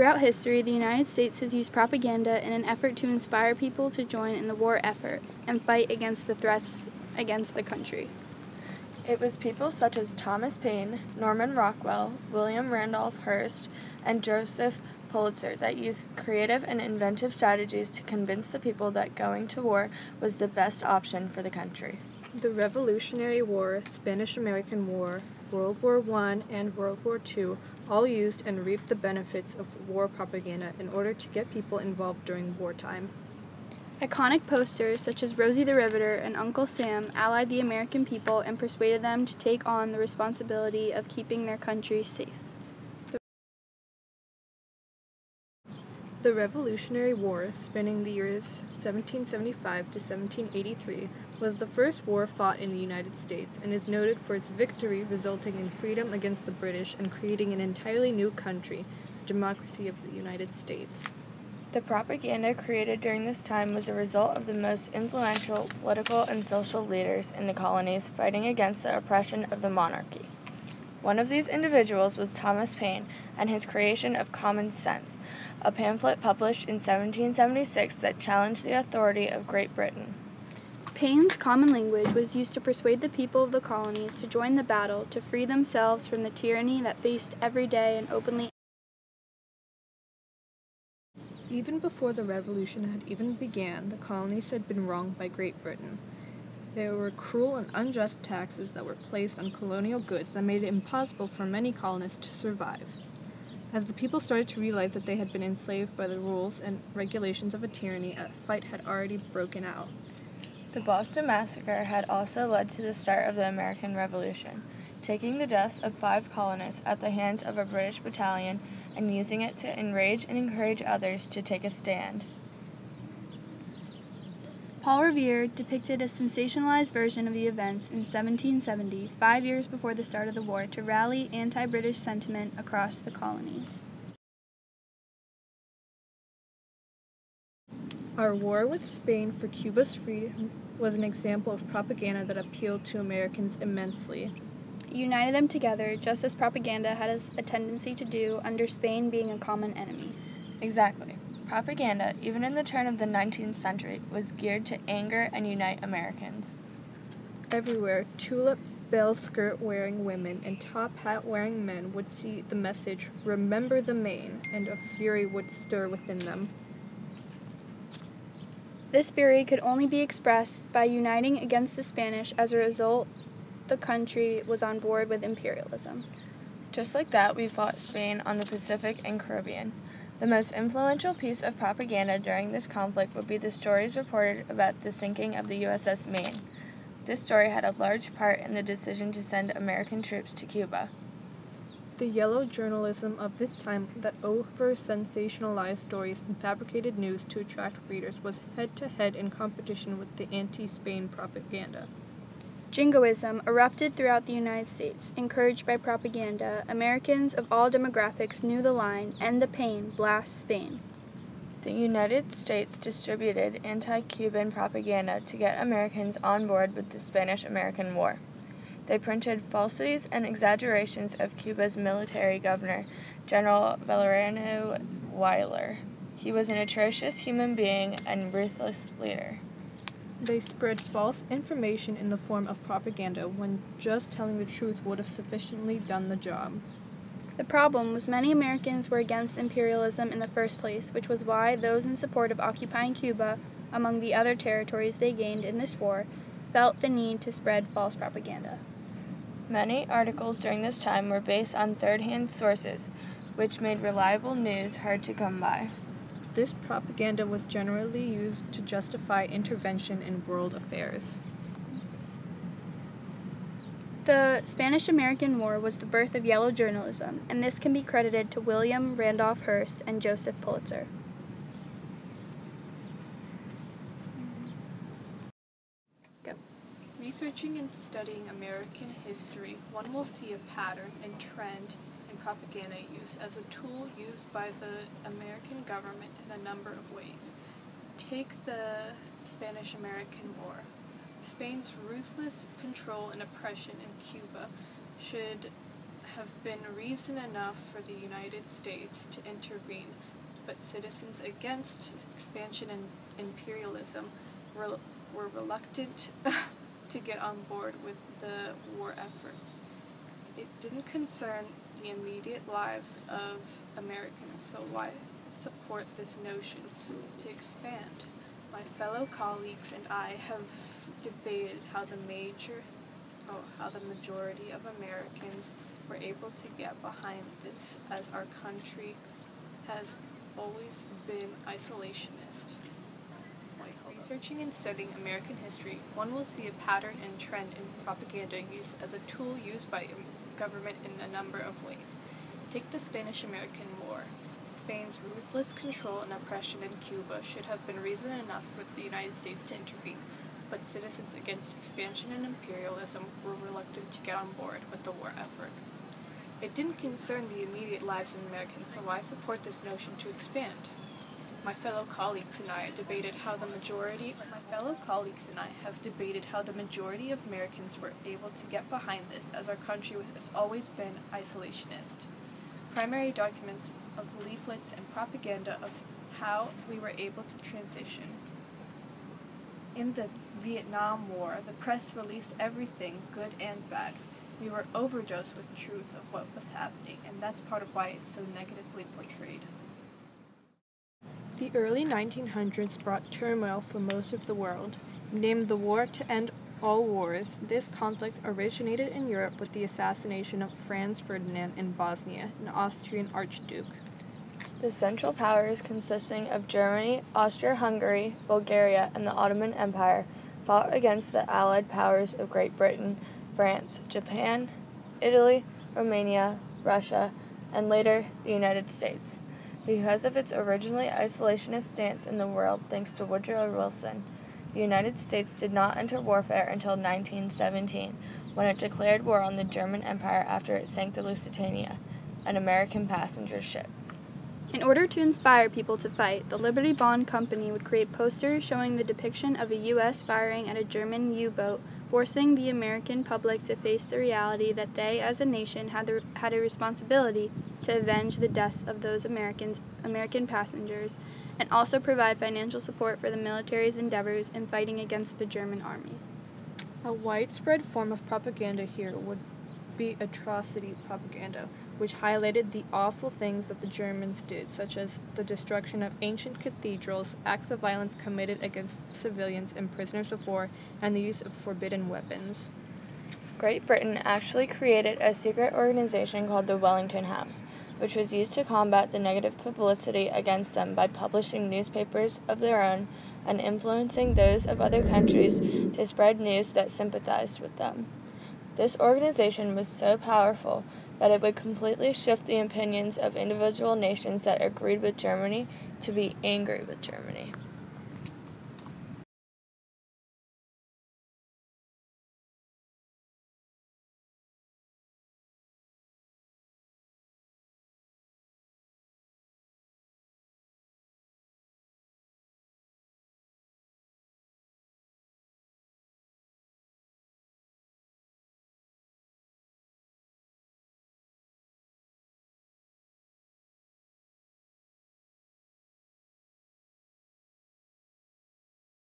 Throughout history, the United States has used propaganda in an effort to inspire people to join in the war effort and fight against the threats against the country. It was people such as Thomas Paine, Norman Rockwell, William Randolph Hearst, and Joseph Pulitzer that used creative and inventive strategies to convince the people that going to war was the best option for the country. The Revolutionary War, Spanish-American War, World War I, and World War II all used and reaped the benefits of war propaganda in order to get people involved during wartime. Iconic posters such as Rosie the Riveter and Uncle Sam allied the American people and persuaded them to take on the responsibility of keeping their country safe. The Revolutionary War, spanning the years 1775 to 1783, was the first war fought in the United States and is noted for its victory resulting in freedom against the British and creating an entirely new country, the democracy of the United States. The propaganda created during this time was a result of the most influential political and social leaders in the colonies fighting against the oppression of the monarchy. One of these individuals was Thomas Paine and his creation of Common Sense, a pamphlet published in 1776 that challenged the authority of Great Britain. Paine's common language was used to persuade the people of the colonies to join the battle to free themselves from the tyranny that faced every day and openly. Even before the Revolution had even began, the colonies had been wronged by Great Britain. There were cruel and unjust taxes that were placed on colonial goods that made it impossible for many colonists to survive. As the people started to realize that they had been enslaved by the rules and regulations of a tyranny, a fight had already broken out. The Boston Massacre had also led to the start of the American Revolution, taking the deaths of 5 colonists at the hands of a British battalion and using it to enrage and encourage others to take a stand. Paul Revere depicted a sensationalized version of the events in 1770, 5 years before the start of the war, to rally anti-British sentiment across the colonies. Our war with Spain for Cuba's freedom was an example of propaganda that appealed to Americans immensely. It united them together, just as propaganda had a tendency to do under Spain being a common enemy. Exactly. Propaganda, even in the turn of the 19th century, was geared to anger and unite Americans. Everywhere, tulip bell skirt-wearing women and top hat-wearing men would see the message, "Remember the Maine," and a fury would stir within them. This fury could only be expressed by uniting against the Spanish. As a result, the country was on board with imperialism. Just like that, we fought Spain on the Pacific and Caribbean. The most influential piece of propaganda during this conflict would be the stories reported about the sinking of the USS Maine. This story had a large part in the decision to send American troops to Cuba. The yellow journalism of this time that over-sensationalized stories and fabricated news to attract readers was head-to-head in competition with the anti-Spain propaganda. Jingoism erupted throughout the United States. Encouraged by propaganda, Americans of all demographics knew the line, "End the pain, blast Spain." The United States distributed anti-Cuban propaganda to get Americans on board with the Spanish-American War. They printed falsities and exaggerations of Cuba's military governor, General Valeriano Weyler. He was an atrocious human being and ruthless leader. They spread false information in the form of propaganda when just telling the truth would have sufficiently done the job. The problem was many Americans were against imperialism in the first place, which was why those in support of occupying Cuba, among the other territories they gained in this war, felt the need to spread false propaganda. Many articles during this time were based on third-hand sources, which made reliable news hard to come by. This propaganda was generally used to justify intervention in world affairs. The Spanish-American War was the birth of yellow journalism, and this can be credited to William Randolph Hearst and Joseph Pulitzer. Go. Researching and studying American history, one will see a pattern and trend in propaganda use as a tool used by the American government in a number of ways. Take the Spanish-American War. Spain's ruthless control and oppression in Cuba should have been reason enough for the United States to intervene, but citizens against expansion and imperialism were reluctant to get on board with the war effort. It didn't concern the immediate lives of Americans, so why support this notion to expand? My fellow colleagues and I have debated how the majority of Americans were able to get behind this, as our country has always been isolationist. Researching and studying American history, one will see a pattern and trend in propaganda use as a tool used by government in a number of ways. Take the Spanish-American War. Spain's ruthless control and oppression in Cuba should have been reason enough for the United States to intervene, but citizens against expansion and imperialism were reluctant to get on board with the war effort. It didn't concern the immediate lives of Americans, so why support this notion to expand? My fellow colleagues and I have debated how the majority of Americans were able to get behind this, as our country has always been isolationist. Primary documents of leaflets and propaganda of how we were able to transition. In the Vietnam War, the press released everything, good and bad. We were overdosed with truth of what was happening, and that's part of why it's so negatively portrayed. The early 1900s brought turmoil for most of the world. Named the War to End All Wars, this conflict originated in Europe with the assassination of Franz Ferdinand in Bosnia, an Austrian archduke. The Central Powers, consisting of Germany, Austria-Hungary, Bulgaria, and the Ottoman Empire, fought against the Allied powers of Great Britain, France, Japan, Italy, Romania, Russia, and later the United States. Because of its originally isolationist stance in the world, thanks to Woodrow Wilson, the United States did not enter warfare until 1917, when it declared war on the German Empire after it sank the Lusitania, an American passenger ship. In order to inspire people to fight, the Liberty Bond Company would create posters showing the depiction of a U.S. firing at a German U-boat, forcing the American public to face the reality that they, as a nation, had a responsibility to avenge the deaths of those American passengers, and also provide financial support for the military's endeavors in fighting against the German army. A widespread form of propaganda here would be atrocity propaganda, which highlighted the awful things that the Germans did, such as the destruction of ancient cathedrals, acts of violence committed against civilians and prisoners of war, and the use of forbidden weapons. Great Britain actually created a secret organization called the Wellington House, which was used to combat the negative publicity against them by publishing newspapers of their own and influencing those of other countries to spread news that sympathized with them. This organization was so powerful that it would completely shift the opinions of individual nations that agreed with Germany to be angry with Germany.